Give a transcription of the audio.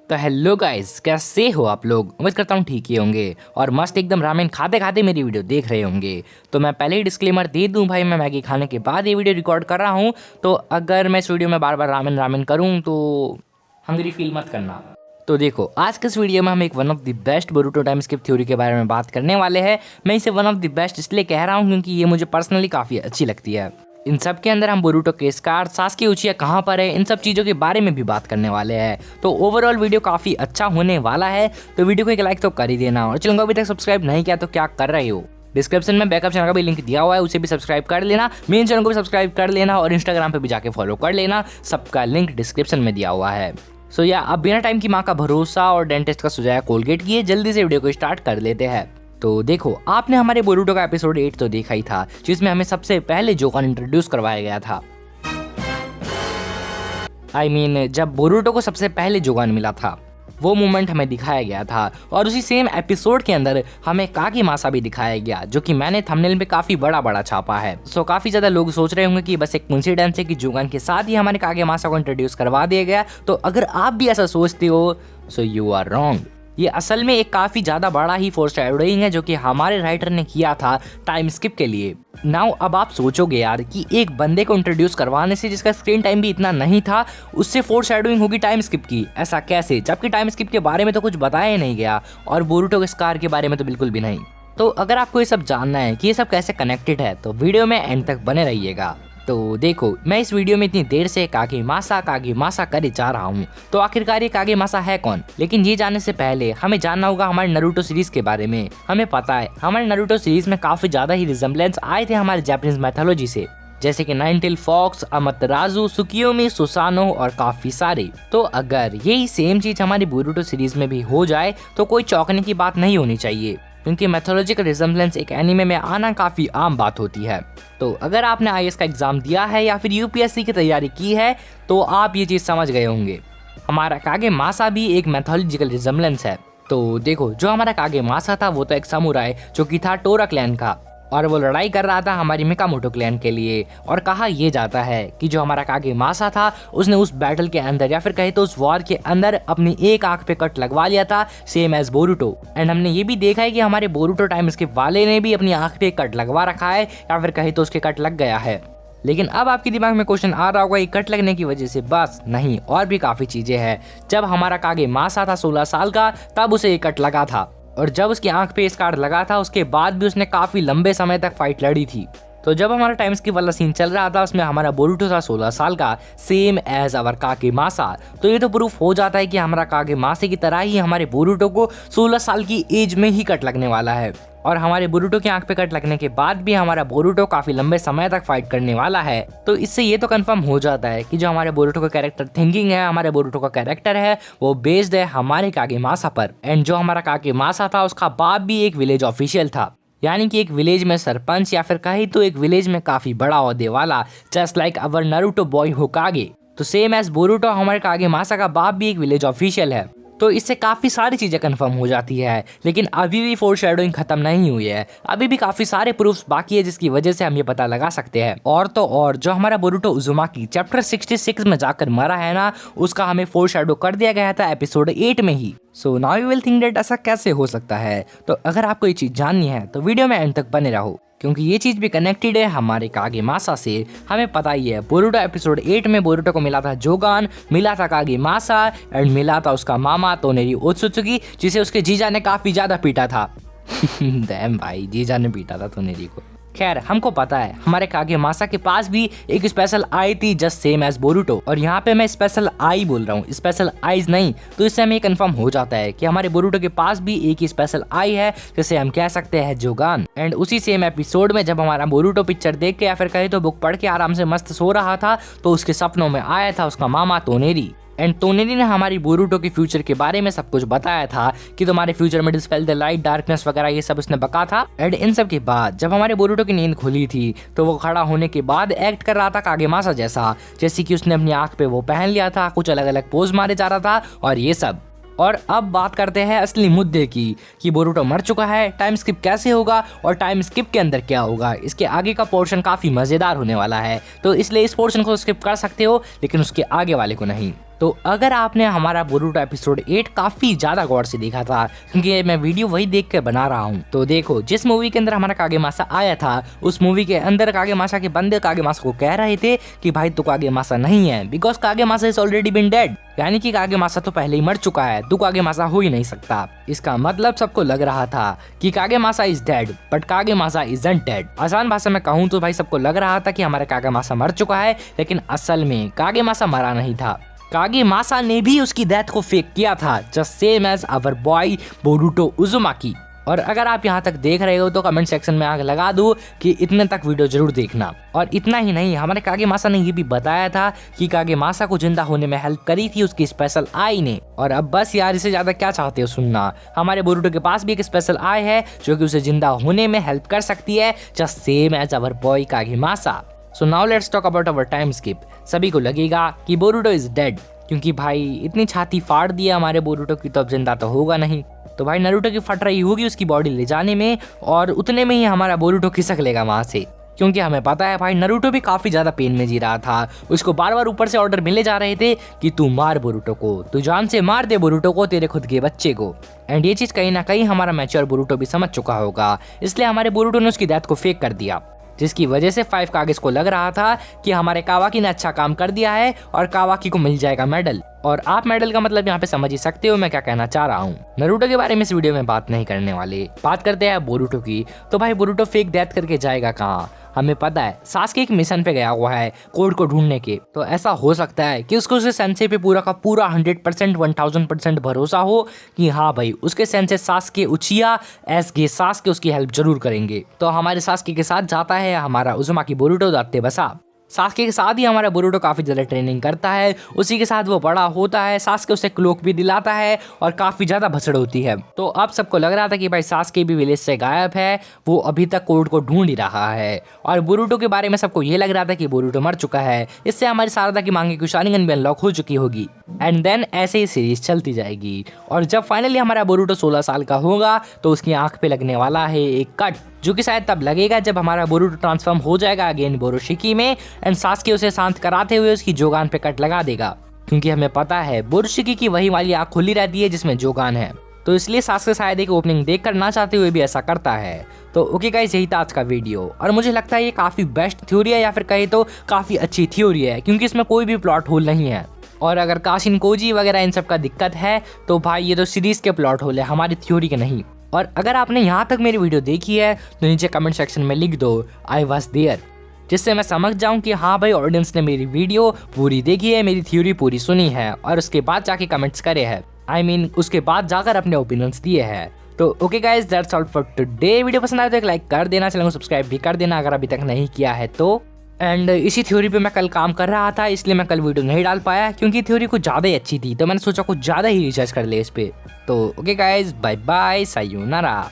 तो hello guys, कैसे हो आप लोग। उम्मीद करता हूँ ठीक ही होंगे और मस्त एकदम रामेन खाते खाते मेरी वीडियो देख रहे होंगे। तो मैं पहले ही डिस्क्लेमर दे दूं भाई, मैं मैगी खाने के बाद ये वीडियो रिकॉर्ड कर रहा हूँ, तो अगर मैं इस वीडियो में बार बार रामेन रामेन करूँ तो हंगरी फील मत करना। तो देखो, आज के इस वीडियो में हम एक one of the best Boruto time skip theory के बारे में बात करने वाले हैं। मैं इसे वन ऑफ द बेस्ट इसलिए कह रहा हूँ क्योंकि ये मुझे पर्सनली काफ़ी अच्छी लगती है। इन सब के अंदर हम बोरुटो के स्कार, सास्के उचिया कहाँ पर है, इन सब चीज़ों के बारे में भी बात करने वाले हैं। तो ओवरऑल वीडियो काफ़ी अच्छा होने वाला है, तो वीडियो को एक लाइक तो कर ही देना। और चलो, अभी तक सब्सक्राइब नहीं किया तो क्या कर रहे हो। डिस्क्रिप्शन में बैकअप चैनल का भी लिंक दिया हुआ है, उसे भी सब्सक्राइब कर लेना। मेन चैनल को भी सब्सक्राइब कर लेना और इंस्टाग्राम पे भी जाके फॉलो कर लेना, सबका लिंक डिस्क्रिप्शन में दिया हुआ है। सो या अब बिना टाइम की माँ का भरोसा और डेंटिस्ट का सुझाया कोलगेट किए जल्दी से वीडियो को स्टार्ट कर लेते हैं। तो देखो, आपने हमारे बोरुटो का एपिसोड 8 तो देखा ही था, जिसमें हमें सबसे पहले जोकान इंट्रोड्यूस करवाया गया था। जब बोरुटो को सबसे पहले जोकान मिला था वो मोमेंट हमें दिखाया गया था। और उसी सेम एपिसोड के अंदर हमें कागेमासा भी दिखाया गया, जो कि मैंने थंबनेल पे काफी बड़ा छापा है। सो काफी ज्यादा लोग सोच रहे होंगे कि बस एक कोइंसिडेंस है कि जोकान के साथ ही हमारे कागेमासा को इंट्रोड्यूस करवा दिया गया। तो अगर आप भी ऐसा सोचते हो सो यू आर रॉन्ग। ये असल में एक काफी ज्यादा बड़ा ही फोरशैडोइंग है जो कि हमारे राइटर ने किया था टाइम स्किप के लिए। नाउ अब आप सोचोगे यार कि एक बंदे को इंट्रोड्यूस करवाने से जिसका स्क्रीन टाइम भी इतना नहीं था, उससे फोरशैडोइंग होगी टाइम स्किप की। ऐसा कैसे, जबकि टाइम स्किप के बारे में तो कुछ बताया ही नहीं गया और बोरुटो के स्कार के बारे में तो बिल्कुल भी नहीं। तो अगर आपको ये सब जानना है कि ये सब कैसे कनेक्टेड है तो वीडियो में एंड तक बने रहिएगा। तो देखो, मैं इस वीडियो में इतनी देर से कागेमासा करे जा रहा हूँ, तो आखिरकार ये कागेमासा है कौन। लेकिन ये जानने से पहले हमें जानना होगा हमारे नारुतो सीरीज के बारे में। हमें पता है हमारे नारुतो सीरीज में काफी ज्यादा ही रिजेम्बलेंस आए थे हमारे जापानीज मैथोलॉजी से, जैसे कि नाइन-टेल फॉक्स, अमातेराजु, सुकियोमी, सुसानो और काफी सारे। तो अगर यही सेम चीज हमारी बोरुटो सीरीज में भी हो जाए तो कोई चौंकने की बात नहीं होनी चाहिए, क्योंकि मैथोलॉजिकल रिजेम्बलेंस एक एनिमे में आना काफी आम बात होती है। तो अगर आपने आईएएस का एग्जाम दिया है या फिर यूपीएससी की तैयारी की है तो आप ये चीज समझ गए होंगे। हमारा कागेमासा भी एक मैथोलॉजिकल रिजेम्बलेंस है। तो देखो, जो हमारा कागेमासा था वो तो एक समुराई जो कि था टोरा क्लैन का, और वो लड़ाई कर रहा था हमारी मिकामोटो क्लैन के लिए। और कहा यह जाता है कि जो हमारा कागेमासा था उसने उस बैटल के अंदर या फिर कहे तो उस वॉर के अंदर अपनी एक आंख पे कट लगवा लिया था, सेम एज बोरुटो। एंड हमने ये भी देखा है कि हमारे बोरुटो टाइम स्किप वाले ने भी अपनी आंख पे कट लगवा रखा है, या फिर कहे तो उसके कट लग गया है। लेकिन अब आपके दिमाग में क्वेश्चन आ रहा होगा, ये कट लगने की वजह से बस नहीं, और भी काफी चीजें हैं। जब हमारा कागेमासा था 16 साल का तब उसे ये कट लगा था, और जब उसकी आंख पे स्कार लगा था उसके बाद भी उसने काफी लंबे समय तक फाइट लड़ी थी। तो जब हमारा टाइम स्किप वाला सीन चल रहा था उसमें हमारा बोरुटो था 16 साल का, सेम एज आवर कागेमासा। तो ये तो प्रूफ हो जाता है कि हमारा कागेमासा की तरह ही हमारे बोरुटो को 16 साल की एज में ही कट लगने वाला है। और हमारे बोरुटो की आंख पे कट लगने के बाद भी हमारा बोरुटो काफी लंबे समय तक फाइट करने वाला है। तो इससे ये तो कंफर्म हो जाता है कि जो हमारे बोरुटो का कैरेक्टर थिंकिंग है, हमारे बोरुटो का कैरेक्टर है, वो बेस्ड है हमारे कागेमासा पर। एंड जो हमारा कागेमासा था उसका बाप भी एक विलेज ऑफिशियल था, यानी कि एक विलेज में सरपंच, या फिर कहीं तो एक विलेज में काफी बड़ा ओहदे वाला, just like our Naruto boy होकागे। तो सेम एज बोरुटो हमारे कागेमासा का बाप भी एक विलेज ऑफिशियल है। तो इससे काफी सारी चीजें कंफर्म हो जाती है। लेकिन अभी भी फोरशैडोइंग खत्म नहीं हुई है, अभी भी काफी सारे प्रूफ्स बाकी है जिसकी वजह से हम ये पता लगा सकते हैं। और तो और जो हमारा बोरुटो उजुमाकी चैप्टर 66 में जाकर मरा है ना, उसका हमें फोरशैडो कर दिया गया था एपिसोड 8 में ही। So now you will think that ऐसा कैसे हो सकता है। तो अगर आपको ये चीज जाननी है तो वीडियो में एंड तक बने रहो, क्योंकि ये चीज भी कनेक्टेड है हमारे कागेमासा से। हमें पता ही है बोरुटो एपिसोड 8 में बोरुटो को मिला था जोगान, मिला था कागेमासा, एंड मिला था उसका मामा तोनेरी ओत्सुत्सुकी, जिसे उसके जीजा ने काफी ज्यादा पीटा था। डैम भाई, जीजा ने पीटा था तोनेरी को। खैर, हमको पता है हमारे कागेमासा के पास भी एक स्पेशल आई थी जस्ट सेम एज बोरुटो। और यहाँ पे मैं स्पेशल आई बोल रहा हूँ, स्पेशल आईज नहीं। तो इससे हमें कंफर्म हो जाता है कि हमारे बोरुटो के पास भी एक ही स्पेशल आई है, जिसे हम कह सकते हैं जोगान। एंड उसी सेम एपिसोड में जब हमारा बोरुटो पिक्चर देख के या फिर कहे तो बुक पढ़ के आराम से मस्त सो रहा था, तो उसके सपनों में आया था उसका मामा तोनेरी। एंड तोनेरी ने हमारी बोरुटो के फ्यूचर के बारे में सब कुछ बताया था कि तुम्हारे फ्यूचर में डिस्पेल द लाइट, डार्कनेस वगैरह ये सब उसने बका था। एंड इन सब के बाद जब हमारे बोरुटो की नींद खुली थी तो वो खड़ा होने के बाद एक्ट कर रहा था कागेमासा जैसा, जैसे कि उसने अपनी आंख पे वो पहन लिया था, कुछ अलग अलग पोज मारे जा रहा था और ये सब। और अब बात करते हैं असली मुद्दे की कि बोरुटो मर चुका है, टाइम स्किप कैसे होगा और टाइम स्किप के अंदर क्या होगा। इसके आगे का पोर्शन काफी मजेदार होने वाला है, तो इसलिए इस पोर्शन को स्किप कर सकते हो लेकिन उसके आगे वाले को नहीं। तो अगर आपने हमारा बोरुटो एपिसोड 8 काफी ज्यादा गौर से देखा था, क्योंकि मैं वीडियो वही देख कर बना रहा हूँ, तो देखो जिस मूवी के अंदर हमारा कागेमासा आया था उस मूवी के अंदर कागेमासा के बंदे कागेमासा को कह रहे थे कि भाई तू कागेमासा नहीं है, because Kagemasa is already been dead, यानी कि कागेमासा तो पहले ही मर चुका है, तू कागेमासा हो ही नहीं सकता। इसका मतलब सबको लग रहा था कि Kagemasa is dead but Kagemasa isn't dead. आसान भाषा में कहूँ तो भाई सबको लग रहा था कि हमारा कागेमासा मर चुका है, लेकिन असल में कागेमासा मरा नहीं था। कागेमासा ने भी उसकी डेथ को फेक किया था, just same as our boy Boruto Uzumaki. और अगर आप यहाँ तक देख रहे हो तो कमेंट सेक्शन में आग लगा दो कि इतने तक वीडियो जरूर देखना। और इतना ही नहीं, हमारे कागेमासा ने ये भी बताया था कि कागेमासा को जिंदा होने में हेल्प करी थी उसकी स्पेशल आई ने। और अब बस यार, इससे ज्यादा क्या चाहते हो सुनना। हमारे बोरुटो के पास भी एक स्पेशल आई है जो कि उसे जिंदा होने में हेल्प कर सकती है, just same as our boy Kagemasa. So now let's talk about our time skip. सभी को लगेगा कि बोरुटो इज डेड, क्योंकि भाई इतनी छाती फाड़ दी है हमारे बोरुटो की, तो अब जिंदा तो होगा नहीं। तो भाई नारुतो की फट रही होगी उसकी बॉडी ले जाने में, और उतने में ही हमारा बोरुटो खिसक लेगा वहां से, क्योंकि हमें पता है भाई नारुतो भी काफी ज्यादा पेन में जी रहा था। उसको बार बार ऊपर से ऑर्डर मिले जा रहे थे कि तू मार बोरुटो को, तू जान से मार दे बोरुटो को, तेरे खुद के बच्चे को। एंड ये चीज कहीं ना कहीं हमारा मैच्योर बोरुटो भी समझ चुका होगा, इसलिए हमारे बोरुटो ने उसकी डेथ को फेक कर दिया, जिसकी वजह से 5 कागेस को लग रहा था कि हमारे कावाकी ने अच्छा काम कर दिया है और कावाकी को मिल जाएगा मेडल। और आप मेडल का मतलब यहाँ पे समझ ही सकते हो मैं क्या कहना चाह रहा हूँ। नारुतो के बारे में इस वीडियो में बात नहीं करने वाले, बात करते हैं बोरुटो की। तो भाई बोरुटो फेक डेथ करके जाएगा कहाँ? हमें पता है सास्के एक मिशन पे गया हुआ है कोड को ढूंढने के, तो ऐसा हो सकता है कि उसको उसके सेंसे पे पूरा का पूरा 100% 1000% भरोसा हो कि हाँ भाई उसके सेंसे सास्के उचिया एसगे सास्के उसकी हेल्प जरूर करेंगे। तो हमारे सास्के के साथ जाता है हमारा उजुमाकी बोरुटो दाते बसा। सास्के के साथ ही हमारा बोरुटो काफी ज्यादा ट्रेनिंग करता है, उसी के साथ वो बड़ा होता है। सास्के उसे क्लोक भी दिलाता है और काफी ज्यादा भसड़ होती है। तो अब सबको लग रहा था कि भाई सास्के भी विलेज से गायब है, वो अभी तक कोड को ढूंढ ही रहा है। और बोरुटो के बारे में सबको ये लग रहा था कि बोरुटो मर चुका है, इससे हमारी सारदा की मांगे की शारिंगन भी अनलॉक हो चुकी होगी। एंड देन ऐसे ही सीरीज चलती जाएगी, और जब फाइनली हमारा बोरुटो 16 साल का होगा तो उसकी आंख पे लगने वाला है एक कट, जो कि शायद तब लगेगा जब हमारा बोरुटो ट्रांसफॉर्म हो जाएगा अगेन बोरोशिकी में, एंड सास्के उसे शांत कराते हुए उसकी जोगान पे कट लगा देगा, क्योंकि हमें पता है बोरोशिकी की वही वाली आंख खुली रहती है जिसमें जोगान है। तो इसलिए सास्के शायद एक ओपनिंग देख कर ना चाहते हुए भी ऐसा करता है। तो ओके गाइस, यही था आज का वीडियो, और मुझे लगता है ये काफी बेस्ट थ्योरी है, या फिर कहे तो काफी अच्छी थ्योरी है, क्योंकि इसमें कोई भी प्लॉट होल नहीं है। और अगर काशिन कोजी वगैरह इन सब का दिक्कत है तो भाई ये तो सीरीज के प्लॉट होल है, हमारी थ्योरी के नहीं। और अगर आपने यहाँ तक मेरी वीडियो देखी है तो नीचे कमेंट सेक्शन में लिख दो आई वाज देयर, जिससे मैं समझ जाऊं कि हाँ भाई ऑडियंस ने मेरी वीडियो पूरी देखी है, मेरी थ्योरी पूरी सुनी है, और उसके बाद जाके कमेंट्स करे हैं, उसके बाद जाकर अपने ओपिनियंस दिए हैं। तो okay guys, that's all for today. Video पसंद आए तो एक लाइक कर देना, चैनल को सब्सक्राइब भी कर देना अगर अभी तक नहीं किया है तो। एंड इसी थ्योरी पे मैं कल काम कर रहा था, इसलिए मैं कल वीडियो नहीं डाल पाया, क्योंकि थ्योरी कुछ ज़्यादा ही अच्छी थी, तो मैंने सोचा कुछ ज़्यादा ही रिसर्च कर ले इस पे। तो okay guys, bye bye, sayonara.